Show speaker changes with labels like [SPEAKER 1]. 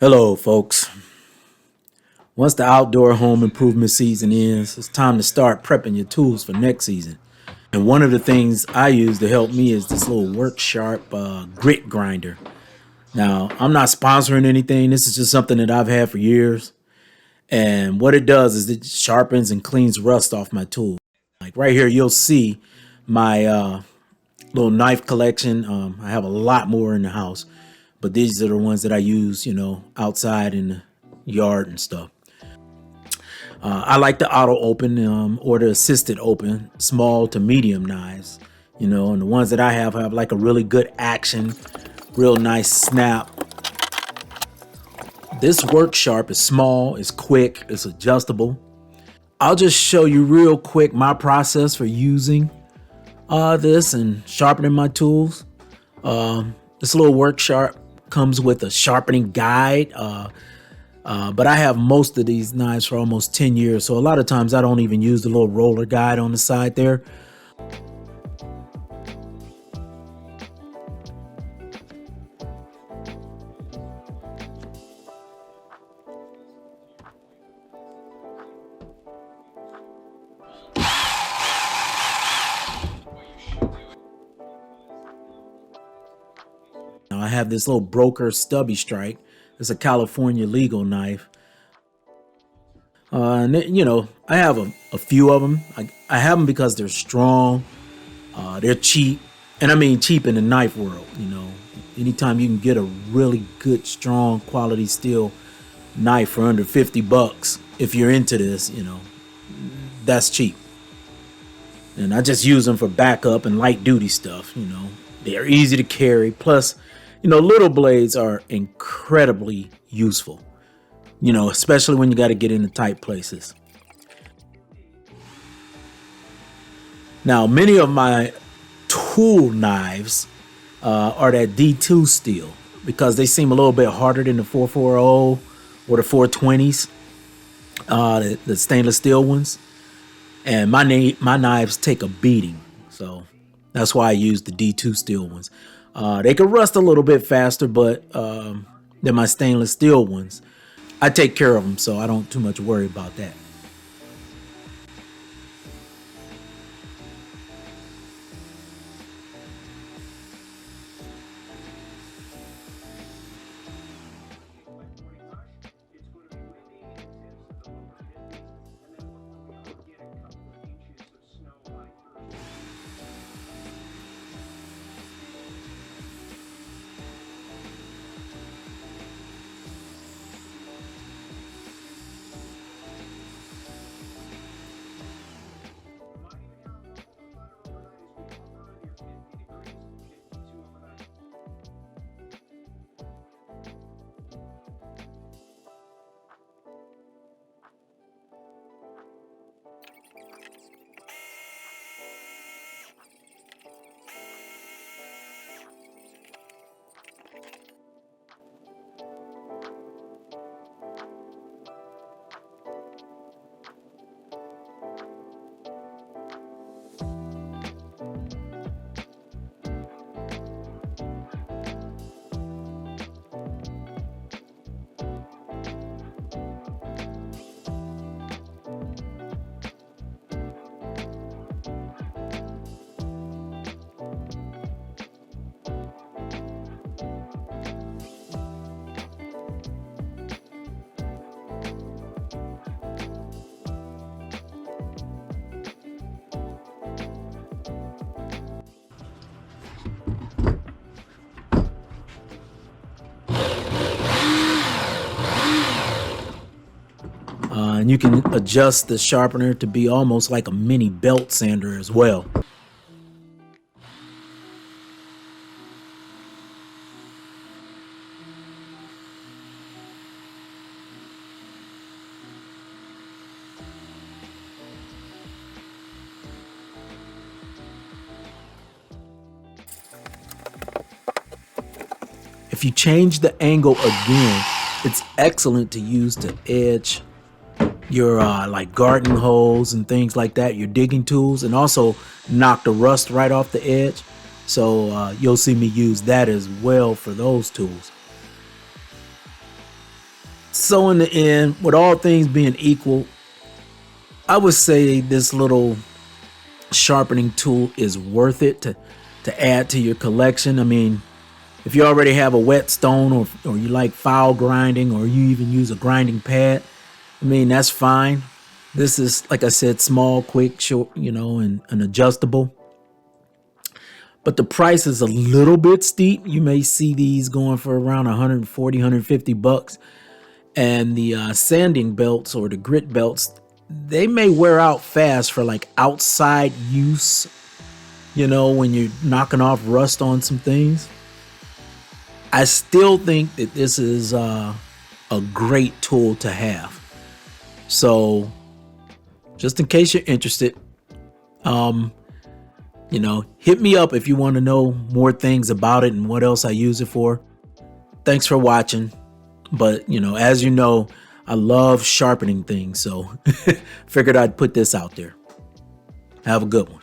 [SPEAKER 1] Hello, folks. Once the outdoor home improvement season ends, it's time to start prepping your tools for next season. And one of the things I use to help me is this little Work Sharp grit grinder. Now, I'm not sponsoring anything. This is just something that I've had for years. And what it does is it sharpens and cleans rust off my tool. Like right here, you'll see my little knife collection. I have a lot more in the house, but these are the ones that I use, outside in the yard and stuff. I like the auto open or the assisted open, small to medium knives, and the ones that I have like a really good action, real nice snap. This Work Sharp is small, it's quick, it's adjustable. I'll just show you real quick my process for using this and sharpening my tools. This little Work Sharp comes with a sharpening guide. But I have most of these knives for almost 10 years. So a lot of times I don't even use the little roller guide on the side there. Now I have this little Boker Stubby strike. It's a California legal knife. I have a few of them. I have them because they're strong, they're cheap, and I mean cheap in the knife world. Anytime you can get a really good, strong quality steel knife for under 50 bucks, if you're into this, that's cheap. And I just use them for backup and light duty stuff. They're easy to carry. Plus, little blades are incredibly useful. Especially when you got to get into tight places. Now, many of my tool knives are that D2 steel because they seem a little bit harder than the 440 or the 420s, the stainless steel ones. And my knives take a beating, so that's why I use the D2 steel ones. They can rust a little bit faster, but than my stainless steel ones. I take care of them, so I don't too much worry about that. And you can adjust the sharpener to be almost like a mini belt sander as well. If you change the angle again, it's excellent to use to edge your like gardening holes and things like that, your digging tools, and also knock the rust right off the edge. So you'll see me use that as well for those tools. So in the end, with all things being equal, I would say this little sharpening tool is worth it to add to your collection. I mean, if you already have a whetstone, or you like file grinding, or you even use a grinding pad, I mean, that's fine. This is, like I said, small, quick, short, and adjustable. But the price is a little bit steep. You may see these going for around 140, 150 bucks. And the sanding belts, or the grit belts, they may wear out fast for like outside use, when you're knocking off rust on some things. I still think that this is a great tool to have. So just in case you're interested, hit me up if you want to know more things about it and what else I use it for. Thanks for watching. But, as you know, I love sharpening things. So figured I'd put this out there. Have a good one.